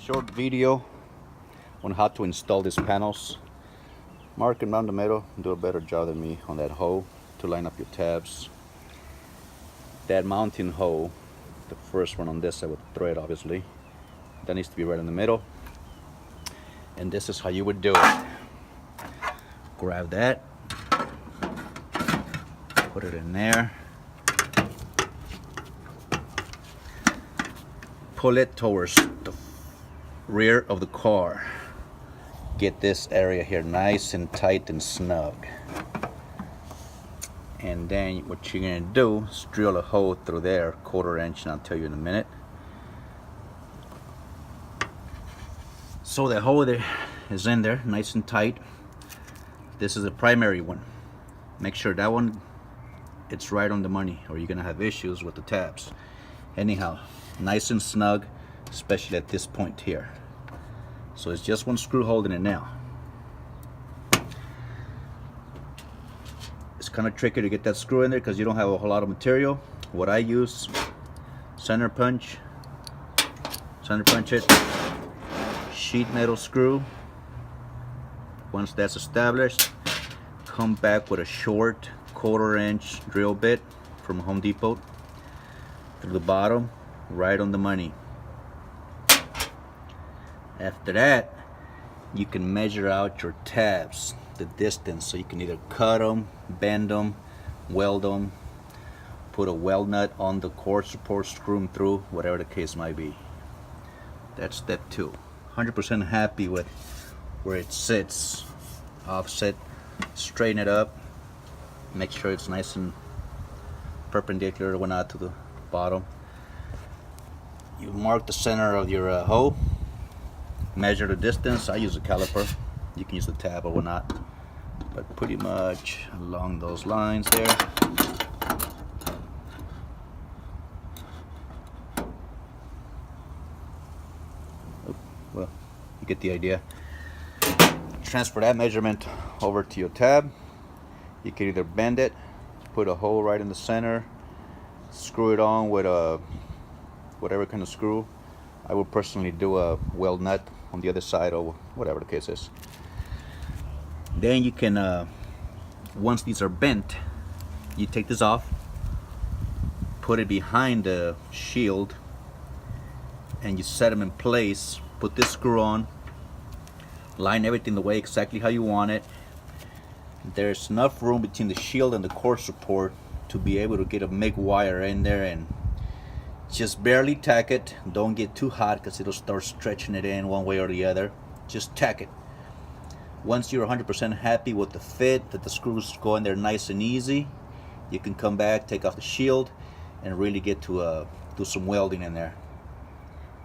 Short video on how to install these panels. Mark them down the middle, do a better job than me on that hole to line up your tabs. That mounting hole, the first one on this side with the thread obviously, that needs to be right in the middle. And this is how you would do it. Grab that, put it in there, pull it towards the rear of the car. Get this area here nice and tight and snug. And then what you're gonna do is drill a hole through there, 1/4 inch, and I'll tell you in a minute. So the hole there is in there, nice and tight. This is the primary one. Make sure that one, it's right on the money, or you're gonna have issues with the tabs. Anyhow, nice and snug, especially at this point here. So it's just one screw holding it now. It's kind of tricky to get that screw in there because you don't have a whole lot of material. What I use, center punch it, sheet metal screw. Once that's established, come back with a short 1/4 inch drill bit from Home Depot through the bottom, right on the money. After that, you can measure out your tabs, the distance, so you can either cut them, bend them, weld them, put a weld nut on the core support, screw them through, whatever the case might be. That's step 2. 100% happy with where it sits, offset, straighten it up, make sure it's nice and perpendicular when out to the bottom. You mark the center of your hole, measure the distance. I use a caliper, you can use the tab or whatnot, but pretty much along those lines there. Well, you get the idea. Transfer that measurement over to your tab. You can either bend it, put a hole right in the center, screw it on with a whatever kind of screw. I would personally do a weld nut on the other side, or whatever the case is. Then you can, once these are bent, you take this off, put it behind the shield, and you set them in place. Put this screw on, line everything the way exactly how you want it. There's enough room between the shield and the core support to be able to get a MIG wire in there, and just barely tack it. Don't get too hot because it'll start stretching it in one way or the other. Just tack it. Once you're 100% happy with the fit, that the screws go in there nice and easy, you can come back, take off the shield, and really get to do some welding in there.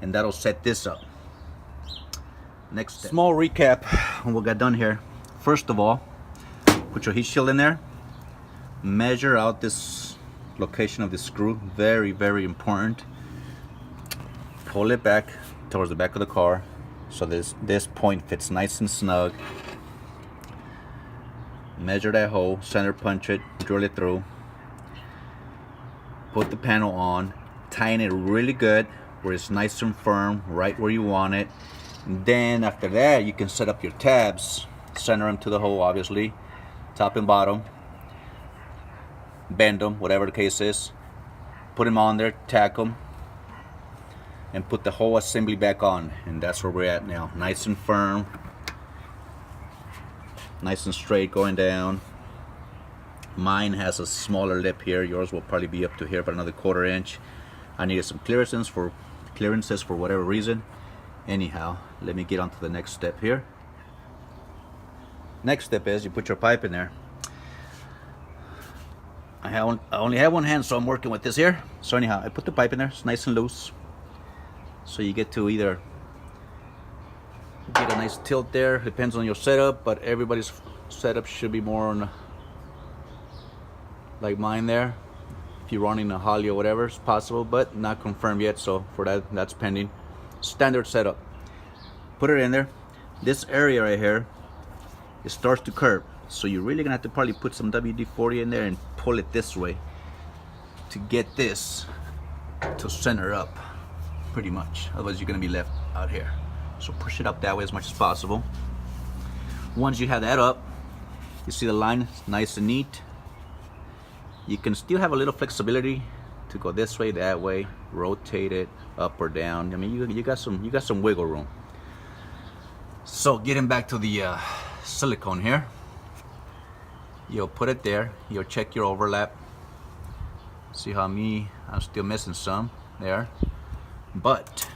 And that'll set this up. Next step. Small recap on what got done here. First of all, put your heat shield in there. Measure out this location of the screw, very, very important. Pull it back towards the back of the car so this point fits nice and snug. Measure that hole, center punch it, drill it through. Put the panel on, tighten it really good where it's nice and firm, right where you want it. And then after that, you can set up your tabs, center them to the hole obviously, top and bottom. Bend them, whatever the case is, put them on there, tack them, and put the whole assembly back on. And that's where we're at now, nice and firm, nice and straight going down. Mine has a smaller lip here, yours will probably be up to here, but another 1/4 inch. I needed some clearances for whatever reason. Anyhow, let me get on to the next step here. Next step is you put your pipe in there. I only have one hand, so I'm working with this here. So anyhow, I put the pipe in there. It's nice and loose. So you get to either get a nice tilt there. Depends on your setup, but everybody's setup should be more on like mine there. If you're running a Holley or whatever, it's possible, but not confirmed yet. So for that, that's pending. Standard setup. Put it in there. This area right here, it starts to curve. So you're really gonna have to probably put some WD-40 in there and pull it this way to get this to center up pretty much. Otherwise you're gonna be left out here. So push it up that way as much as possible. Once you have that up, you see the line is nice and neat. You can still have a little flexibility to go this way, that way, rotate it up or down. I mean, you got some wiggle room. So getting back to the silicone here, you'll put it there. You'll check your overlap. See how I'm still missing some there, but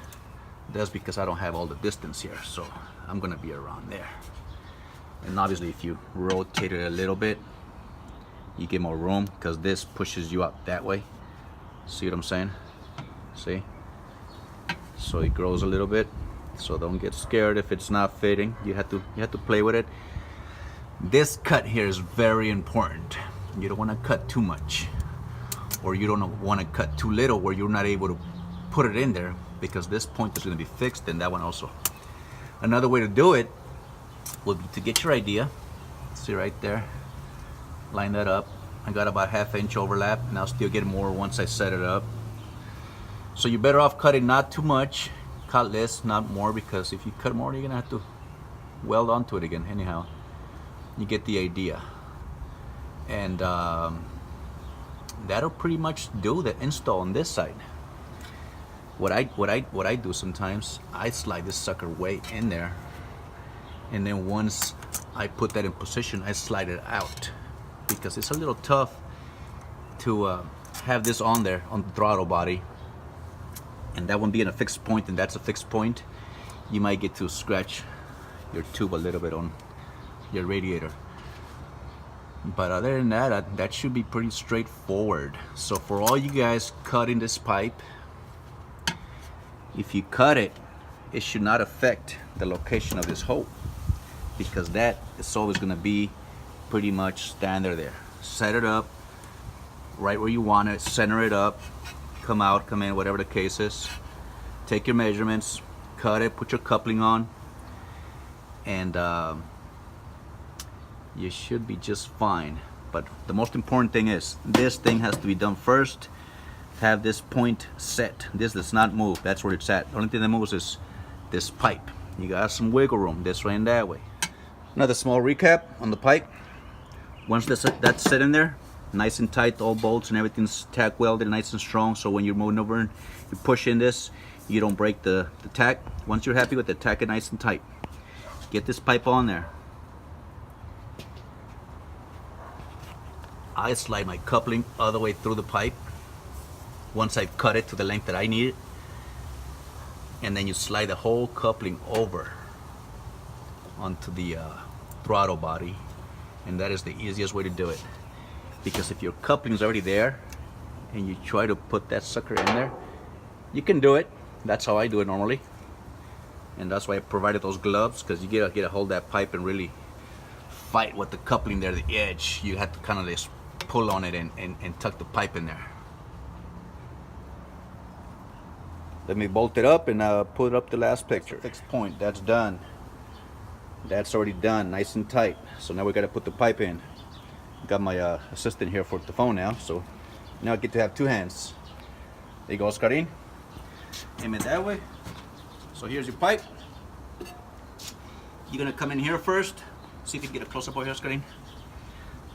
that's because I don't have all the distance here. So I'm gonna be around there. And obviously, if you rotate it a little bit, you get more room because this pushes you up that way. See what I'm saying? See? So it grows a little bit. So don't get scared if it's not fitting. You have to play with it. This cut here is very important. You don't want to cut too much, or you don't want to cut too little where you're not able to put it in there, because this point is going to be fixed, and that one also. Another way to do it would be to get your idea. See right there, line that up. I got about 1/2 inch overlap, and I'll still get more once I set it up. So you're better off cutting not too much, cut less, not more, because if you cut more, you're gonna have to weld onto it again. Anyhow, you get the idea. And that'll pretty much do the install on this side. What I do sometimes, I slide this sucker way in there, and then once I put that in position, I slide it out, because it's a little tough to have this on there on the throttle body, and that one being a fixed point, and that's a fixed point, you might get to scratch your tube a little bit on your radiator. But other than that, that should be pretty straightforward. So for all you guys cutting this pipe, if you cut it, it should not affect the location of this hole, because that is always going to be pretty much standard there. Set it up right where you want it, center it up, come out, come in, whatever the case is. Take your measurements, cut it, put your coupling on, and you should be just fine. But the most important thing is, this thing has to be done first. Have this point set. This does not move. That's where it's at. The only thing that moves is this pipe. You got some wiggle room this way and that way. Another small recap on the pipe. Once that's set in there, nice and tight, all bolts and everything's tack welded nice and strong, so when you're moving over and you push in this, you don't break the tack. Once you're happy with the tack, it nice and tight, get this pipe on there. I slide my coupling all the way through the pipe once I've cut it to the length that I need it, and then you slide the whole coupling over onto the throttle body, and that is the easiest way to do it. Because if your coupling is already there and you try to put that sucker in there, you can do it. That's how I do it normally, and that's why I provided those gloves, because you get a hold of that pipe and really fight with the coupling there, the edge. You have to kind of just pull on it and tuck the pipe in there. Let me bolt it up and put up the last picture. Fixed point, that's done. That's already done, nice and tight. So now we got to put the pipe in. Got my assistant here for the phone now, so now I get to have two hands. There you go, Oscarin. Aim it that way. So here's your pipe. You're gonna come in here first. See if you can get a close-up over here, Oscarin.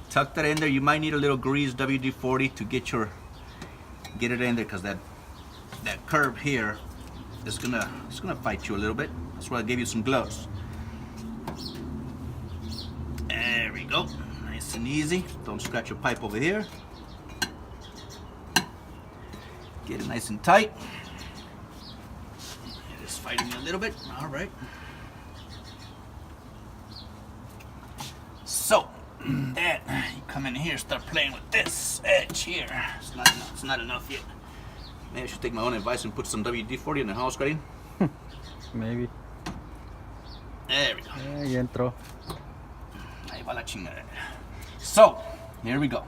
Tuck that in there. You might need a little grease, WD-40, to get it in there, because that curve here is gonna fight you a little bit. That's why I gave you some gloves. There we go. Nice and easy. Don't scratch your pipe over here. Get it nice and tight. It is fighting me a little bit. All right. So that you come in here, start playing with this edge here. It's not enough. It's not enough yet. Maybe I should take my own advice and put some WD-40 in the house, Scotty. Maybe. There we go. Ya entró. Ahí va la chingada. So, here we go.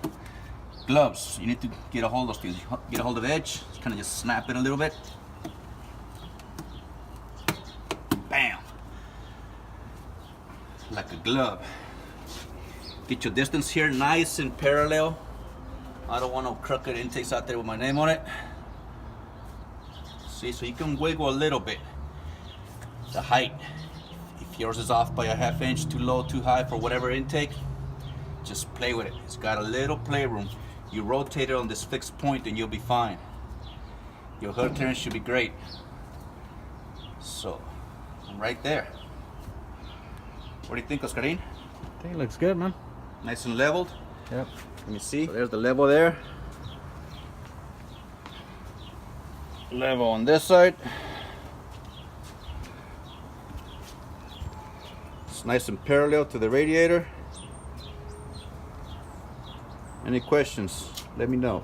Gloves. You need to get a hold of those things. Get a hold of the edge. Kind of just snap it a little bit. Bam. Like a glove. Get your distance here nice and parallel. I don't want no crooked intakes out there with my name on it. See, so you can wiggle a little bit. The height. If yours is off by a half inch, too low, too high for whatever intake, just play with it. It's got a little playroom. You rotate it on this fixed point and you'll be fine. Your hood clearance should be great. So, I'm right there. What do you think, Oscarin? I think it looks good, man. Nice and leveled. Yep. Let me see. So there's the level there. Level on this side. It's nice and parallel to the radiator. Any questions? Let me know.